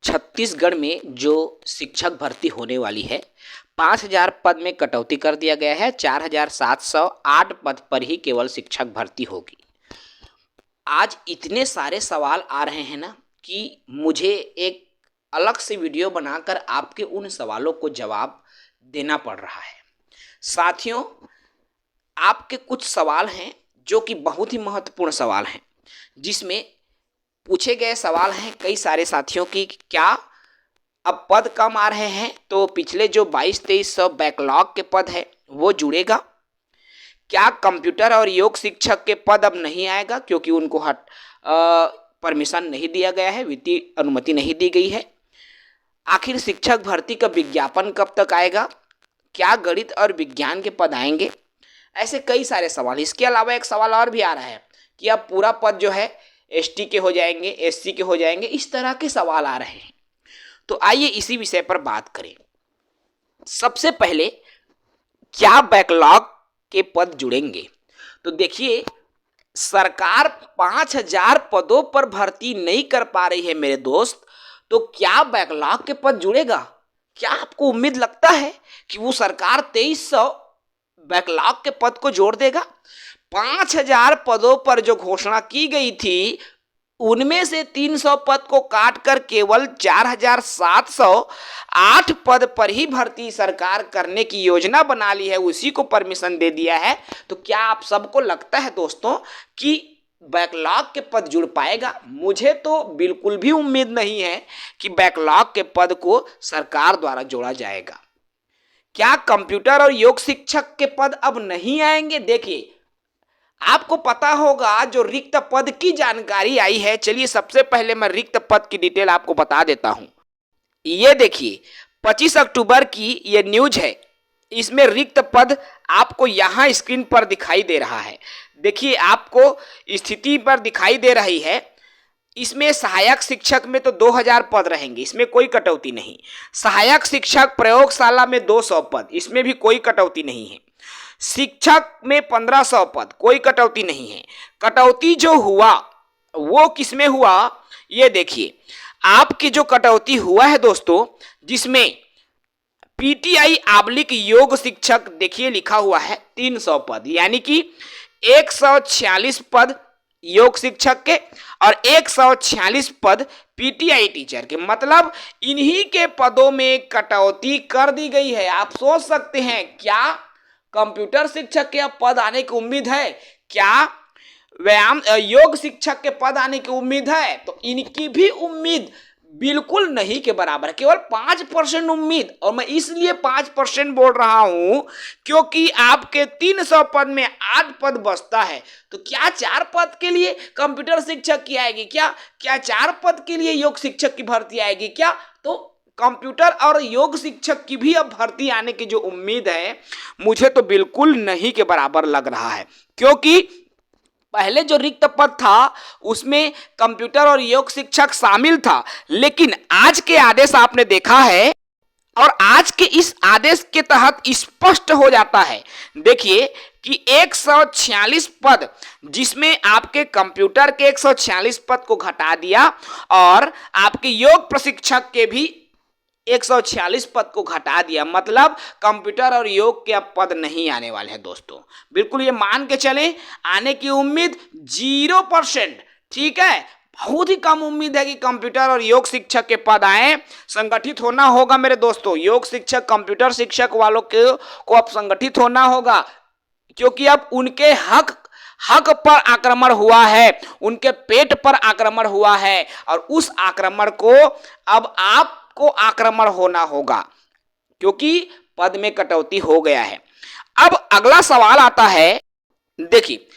छत्तीसगढ़ में जो शिक्षक भर्ती होने वाली है 5,000 पद में कटौती कर दिया गया है। 4,708 पद पर ही केवल शिक्षक भर्ती होगी। आज इतने सारे सवाल आ रहे हैं ना कि मुझे एक अलग से वीडियो बनाकर आपके उन सवालों को जवाब देना पड़ रहा है। साथियों, आपके कुछ सवाल हैं जो कि बहुत ही महत्वपूर्ण सवाल हैं, जिसमें पूछे गए सवाल हैं कई सारे साथियों की क्या अब पद कम आ रहे हैं तो पिछले जो 22-2300 बैकलॉग के पद है वो जुड़ेगा? क्या कंप्यूटर और योग शिक्षक के पद अब नहीं आएगा क्योंकि उनको परमिशन नहीं दिया गया है, वित्तीय अनुमति नहीं दी गई है? आखिर शिक्षक भर्ती का विज्ञापन कब तक आएगा? क्या गणित और विज्ञान के पद आएंगे? ऐसे कई सारे सवाल। इसके अलावा एक सवाल और भी आ रहा है कि अब पूरा पद जो है एसटी के हो जाएंगे, एससी के हो जाएंगे। इस तरह के सवाल आ रहे हैं। तो आइए इसी विषय पर बात करें। सबसे पहले, क्या बैकलॉग के पद जुड़ेंगे? तो देखिए, सरकार 5,000 पदों पर भर्ती नहीं कर पा रही है मेरे दोस्त, तो क्या बैकलॉग के पद जुड़ेगा? क्या आपको उम्मीद लगता है कि वो सरकार 2300 बैकलॉग के पद को जोड़ देगा? 5,000 पदों पर जो घोषणा की गई थी उनमें से 300 पद को काटकर केवल 4,708 पद पर ही भर्ती सरकार करने की योजना बना ली है, उसी को परमिशन दे दिया है। तो क्या आप सबको लगता है दोस्तों कि बैकलॉग के पद जुड़ पाएगा? मुझे तो बिल्कुल भी उम्मीद नहीं है कि बैकलॉग के पद को सरकार द्वारा जोड़ा जाएगा। क्या कंप्यूटर और योग शिक्षक के पद अब नहीं आएंगे? देखिए, आपको पता होगा जो रिक्त पद की जानकारी आई है। चलिए सबसे पहले मैं रिक्त पद की डिटेल आपको बता देता हूं। ये देखिए 25 अक्टूबर की ये न्यूज है। इसमें रिक्त पद आपको यहां स्क्रीन पर दिखाई दे रहा है। देखिए, आपको स्थिति पर दिखाई दे रही है। इसमें सहायक शिक्षक में तो 2,000 पद रहेंगे, इसमें कोई कटौती नहीं। सहायक शिक्षक प्रयोगशाला में 200 पद, इसमें भी कोई कटौती नहीं है। शिक्षक में 1,500 पद, कोई कटौती नहीं है। कटौती जो हुआ वो किसमें हुआ? ये देखिए, आपकी जो कटौती हुआ है दोस्तों, जिसमें पीटीआई आबलिक योग शिक्षक देखिए लिखा हुआ है 300 पद, यानी कि 146 पद योग शिक्षक के और 146 पद पीटीआई टीचर के। मतलब इन्हीं के पदों में कटौती कर दी गई है। आप सोच सकते हैं, क्या कंप्यूटर शिक्षक के अब पद आने की उम्मीद है? क्या व्यायाम योग शिक्षक के पद आने की उम्मीद है? तो इनकी भी उम्मीद बिल्कुल नहीं के बराबर है, केवल 5% उम्मीद। और मैं इसलिए 5% बोल रहा हूं क्योंकि आपके 300 पद में 8 पद बचता है। तो क्या 4 पद के लिए कंप्यूटर शिक्षक की आएगी? क्या 4 पद के लिए योग शिक्षक की भर्ती आएगी? क्या तो कंप्यूटर और योग शिक्षक की भी अब भर्ती आने की जो उम्मीद है, मुझे तो बिल्कुल नहीं के बराबर लग रहा है। क्योंकि पहले जो रिक्त पद था उसमें कंप्यूटर और योग शिक्षक शामिल था, लेकिन आज के आदेश आपने देखा है और आज के इस आदेश के तहत स्पष्ट हो जाता है। देखिए कि 146 पद, जिसमें आपके कंप्यूटर के 146 पद को घटा दिया और आपके योग प्रशिक्षक के भी 146 पद को घटा दिया। मतलब कंप्यूटर और योग के अब पद नहीं आने वाले हैं दोस्तों। बिल्कुल ये मान के चलें, आने की उम्मीद 0%। ठीक है, बहुत ही कम उम्मीद है कि कंप्यूटर और योग शिक्षक के पद आए। संगठित होना होगा मेरे दोस्तों। योग शिक्षक, कंप्यूटर शिक्षक वालों को अब संगठित होना होगा, क्योंकि अब उनके हक पर आक्रमण हुआ है, उनके पेट पर आक्रमण हुआ है और उस आक्रमण को अब आपको आक्रमण होना होगा, क्योंकि पद में कटौती हो गया है। अब अगला सवाल आता है, देखिए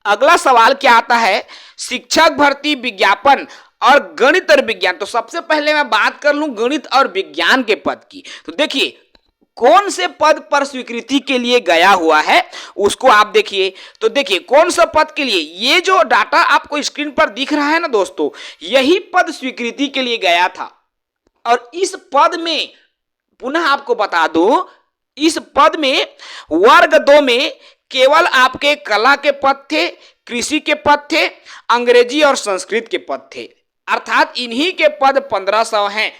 अगला सवाल क्या आता है? शिक्षक भर्ती विज्ञापन और गणित और विज्ञान। तो सबसे पहले मैं बात कर लूं गणित और विज्ञान के पद की। तो देखिए कौन से पद पर स्वीकृति के लिए गया हुआ है उसको आप देखिए। तो देखिए कौन सा पद के लिए, ये जो डाटा आपको स्क्रीन पर दिख रहा है ना दोस्तों, यही पद स्वीकृति के लिए गया था। और इस पद में पुनः आपको बता दूं, इस पद में वर्ग 2 में केवल आपके कला के पद थे, कृषि के पद थे, अंग्रेजी और संस्कृत के पद थे। अर्थात इन्हीं के पद 1500 हैं।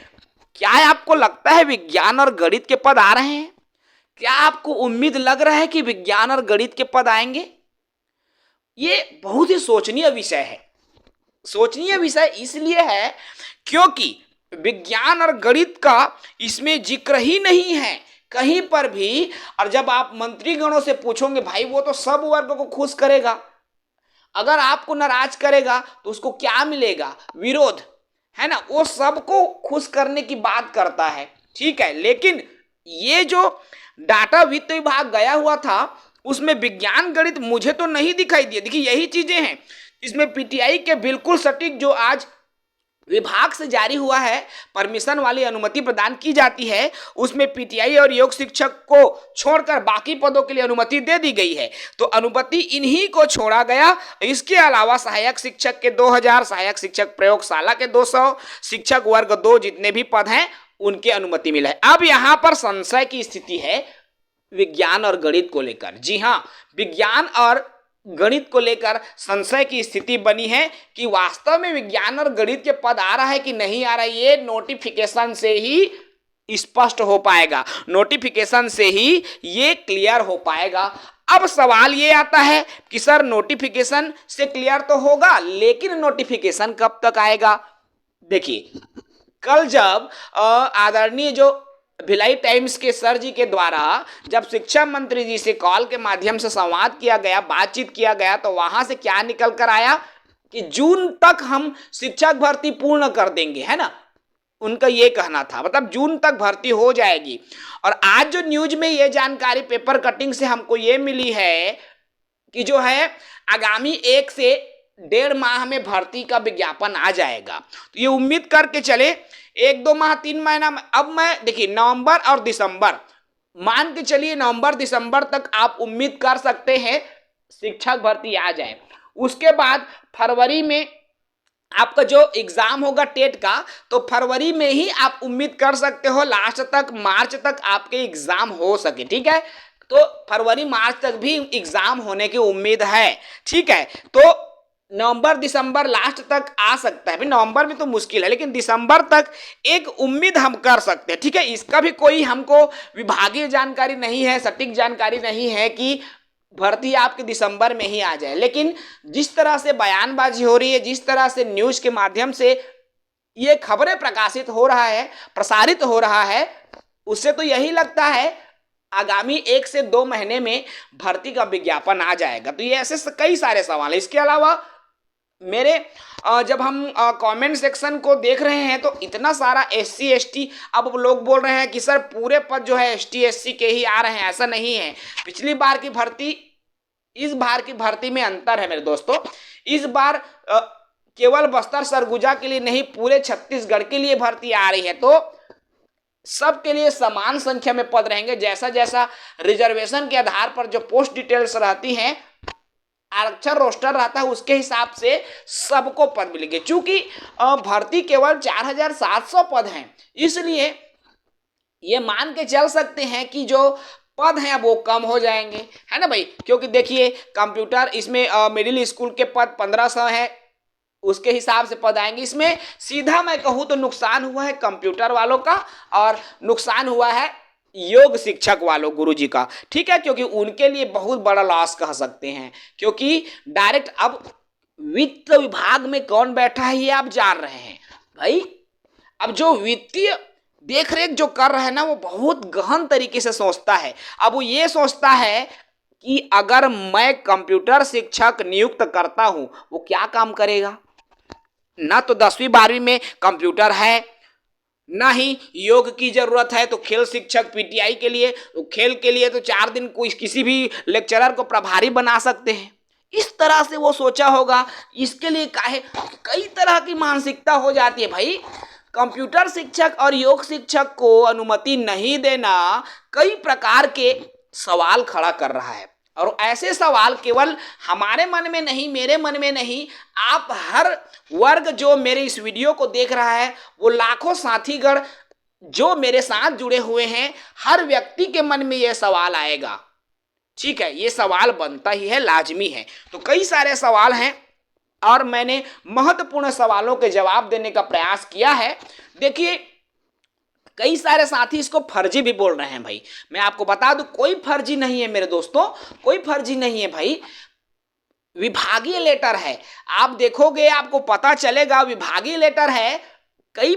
क्या आपको लगता है विज्ञान और गणित के पद आ रहे हैं? क्या आपको उम्मीद लग रहा है कि विज्ञान और गणित के पद आएंगे? ये बहुत ही सोचनीय विषय है। सोचनीय विषय इसलिए है क्योंकि विज्ञान और गणित का इसमें जिक्र ही नहीं है कहीं पर भी। और जब आप मंत्रीगणों से पूछोगे, भाई वो तो सब वर्ग को खुश करेगा, अगर आपको नाराज करेगा तो उसको क्या मिलेगा? विरोध, है ना। वो सबको खुश करने की बात करता है, ठीक है। लेकिन ये जो डाटा वित्त विभाग गया हुआ था उसमें विज्ञान गणित मुझे तो नहीं दिखाई दिया। देखिए यही चीजें हैं इसमें पीटीआई के बिल्कुल सटीक जो आज विभाग से जारी हुआ है, परमिशन वाली अनुमति प्रदान की जाती है, उसमें पीटीआई और योग शिक्षक को छोड़कर बाकी पदों के लिए अनुमति दे दी गई है। तो अनुमति इन्हीं को छोड़ा गया। इसके अलावा सहायक शिक्षक के 2000, सहायक शिक्षक प्रयोगशाला के 200, शिक्षक वर्ग 2 जितने भी पद हैं उनकी अनुमति मिला है। अब यहां पर संशय की स्थिति है विज्ञान और गणित को लेकर। जी हां, विज्ञान और गणित को लेकर संशय की स्थिति बनी है कि वास्तव में विज्ञान और गणित के पद आ रहा है कि नहीं आ रहा है, ये नोटिफिकेशन से ही स्पष्ट हो पाएगा, नोटिफिकेशन से ही ये क्लियर हो पाएगा। अब सवाल ये आता है कि सर नोटिफिकेशन से क्लियर तो होगा, लेकिन नोटिफिकेशन कब तक आएगा? देखिए कल जब आदरणीय जो भिलाई टाइम्स के सर जी के द्वारा जब शिक्षा मंत्री जी से कॉल के माध्यम से संवाद किया गया, बातचीत किया गया, तो वहां से क्या निकल कर आया कि जून तक हम शिक्षक भर्ती पूर्ण कर देंगे, है ना। उनका ये कहना था, मतलब जून तक भर्ती हो जाएगी। और आज जो न्यूज में ये जानकारी पेपर कटिंग से हमको ये मिली है कि जो है आगामी 1 से 1.5 माह में भर्ती का विज्ञापन आ जाएगा। तो ये उम्मीद करके चले 1-2 माह 3 महीना में। अब मैं देखिए नवंबर और दिसंबर, मान के चलिए नवंबर दिसंबर तक आप उम्मीद कर सकते हैं शिक्षक भर्ती आ जाए। उसके बाद फरवरी में आपका जो एग्जाम होगा टेट का, तो फरवरी में ही आप उम्मीद कर सकते हो लास्ट तक, मार्च तक आपके एग्जाम हो सके, ठीक है। तो फरवरी मार्च तक भी एग्जाम होने की उम्मीद है, ठीक है। तो नवंबर दिसंबर लास्ट तक आ सकता है। नवंबर में तो मुश्किल है, लेकिन दिसंबर तक एक उम्मीद हम कर सकते हैं, ठीक है। इसका भी कोई हमको विभागीय जानकारी नहीं है, सटीक जानकारी नहीं है कि भर्ती आपके दिसंबर में ही आ जाए। लेकिन जिस तरह से बयानबाजी हो रही है, जिस तरह से न्यूज के माध्यम से ये खबरें प्रकाशित हो रहा है, प्रसारित हो रहा है, उससे तो यही लगता है आगामी 1 से 2 महीने में भर्ती का विज्ञापन आ जाएगा। तो ये ऐसे कई सारे सवाल है। इसके अलावा मेरे जब हम कमेंट सेक्शन को देख रहे हैं तो इतना सारा SC ST, अब लोग बोल रहे हैं कि सर पूरे पद जो है ST SC के ही आ रहे हैं। ऐसा नहीं है, पिछली बार की भर्ती इस बार की भर्ती में अंतर है मेरे दोस्तों। इस बार केवल बस्तर सरगुजा के लिए नहीं, पूरे छत्तीसगढ़ के लिए भर्ती आ रही है। तो सबके लिए समान संख्या में पद रहेंगे। जैसा जैसा रिजर्वेशन के आधार पर जो पोस्ट डिटेल्स रहती हैं, आरक्षण रोस्टर रहता है, उसके हिसाब से सबको पद मिलेंगे। चूंकि भर्ती केवल 4700 पद हैं, इसलिए ये मान के चल सकते हैं कि जो पद हैं वो कम हो जाएंगे, है ना भाई। क्योंकि देखिए कंप्यूटर, इसमें मिडिल स्कूल के पद 1500 है, उसके हिसाब से पद आएंगे। इसमें सीधा मैं कहूँ तो नुकसान हुआ है कंप्यूटर वालों का और नुकसान हुआ है योग शिक्षक वालों गुरुजी का, ठीक है। क्योंकि उनके लिए बहुत बड़ा लॉस कह सकते हैं, क्योंकि डायरेक्ट अब वित्त विभाग में कौन बैठा है ये आप जान रहे हैं भाई। अब जो वित्तीय देखरेख जो कर रहा है ना, वो बहुत गहन तरीके से सोचता है। अब वो ये सोचता है कि अगर मैं कंप्यूटर शिक्षक नियुक्त करता हूं, वो क्या काम करेगा? ना तो 10वीं 12वीं में कंप्यूटर है, ना ही योग की जरूरत है। तो खेल शिक्षक पीटीआई के लिए, तो खेल के लिए तो 4 दिन कोई किसी भी लेक्चरर को प्रभारी बना सकते हैं। इस तरह से वो सोचा होगा। इसके लिए काहे कई तरह की मानसिकता हो जाती है भाई। कंप्यूटर शिक्षक और योग शिक्षक को अनुमति नहीं देना कई प्रकार के सवाल खड़ा कर रहा है। और ऐसे सवाल केवल हमारे मन में नहीं, मेरे मन में नहीं, आप हर वर्ग जो मेरे इस वीडियो को देख रहा है, वो लाखों साथीगण जो मेरे साथ जुड़े हुए हैं, हर व्यक्ति के मन में यह सवाल आएगा, ठीक है। ये सवाल बनता ही है, लाजमी है। तो कई सारे सवाल हैं। और मैंने महत्वपूर्ण सवालों के जवाब देने का प्रयास किया है। देखिए, कई सारे साथी इसको फर्जी भी बोल रहे हैं भाई। मैं आपको बता दूं, कोई फर्जी नहीं है मेरे दोस्तों, कोई फर्जी नहीं है भाई। विभागीय लेटर है, आप देखोगे आपको पता चलेगा विभागीय लेटर है। कई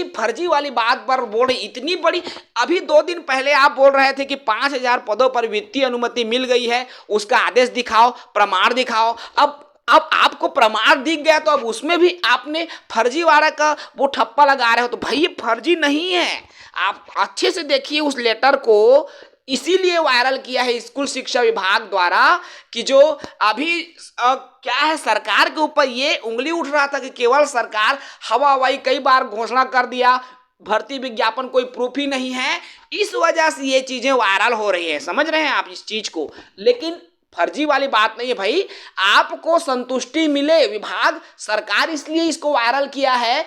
फर्जी वाली बात पर बोल रही, इतनी बड़ी। अभी 2 दिन पहले आप बोल रहे थे कि 5,000 पदों पर वित्तीय अनुमति मिल गई है, उसका आदेश दिखाओ, प्रमाण दिखाओ। अब आपको प्रमाण दिख गया तो अब उसमें भी आपने फर्जीवाड़ा का वो ठप्पा लगा रहे हो। तो भाई ये फर्जी नहीं है, आप अच्छे से देखिए उस लेटर को। इसीलिए वायरल किया है स्कूल शिक्षा विभाग द्वारा कि जो अभी क्या है, सरकार के ऊपर ये उंगली उठ रहा था कि केवल सरकार हवा हवाई कई बार घोषणा कर दिया, भर्ती विज्ञापन कोई प्रूफ ही नहीं है। इस वजह से ये चीजें वायरल हो रही है, समझ रहे हैं आप इस चीज को। लेकिन फर्जी वाली बात नहीं है भाई, आपको संतुष्टि मिले, विभाग सरकार इसलिए इसको वायरल किया है,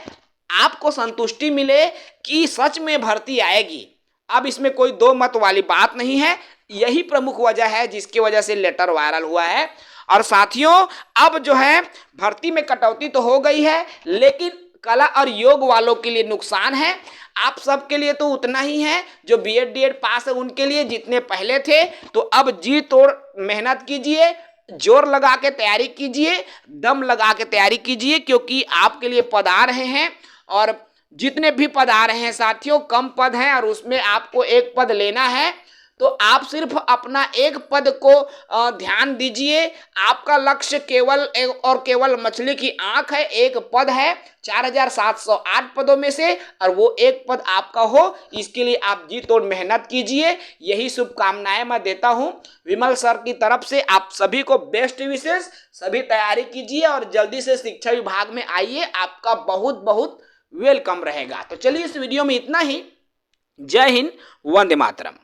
आपको संतुष्टि मिले कि सच में भर्ती आएगी। अब इसमें कोई दो मत वाली बात नहीं है, यही प्रमुख वजह है जिसकी वजह से लेटर वायरल हुआ है। और साथियों, अब जो है भर्ती में कटौती तो हो गई है, लेकिन कला और योग वालों के लिए नुकसान है। आप सबके लिए तो उतना ही है, जो बीएड डीएड पास है उनके लिए जितने पहले थे। तो अब जी तोड़ मेहनत कीजिए, जोर लगा के तैयारी कीजिए, दम लगा के तैयारी कीजिए, क्योंकि आपके लिए पद आ रहे हैं। और जितने भी पद आ रहे हैं साथियों, कम पद हैं और उसमें आपको एक पद लेना है। तो आप सिर्फ अपना एक पद को ध्यान दीजिए। आपका लक्ष्य केवल और केवल मछली की आंख है, एक पद है 4,708 पदों में से, और वो एक पद आपका हो, इसके लिए आप जी तोड़ मेहनत कीजिए। यही शुभकामनाएं मैं देता हूं विमल सर की तरफ से। आप सभी को बेस्ट विशेष, सभी तैयारी कीजिए और जल्दी से शिक्षा विभाग में आइए, आपका बहुत बहुत वेलकम रहेगा। तो चलिए इस वीडियो में इतना ही। जय हिंद, वंदे मातरम।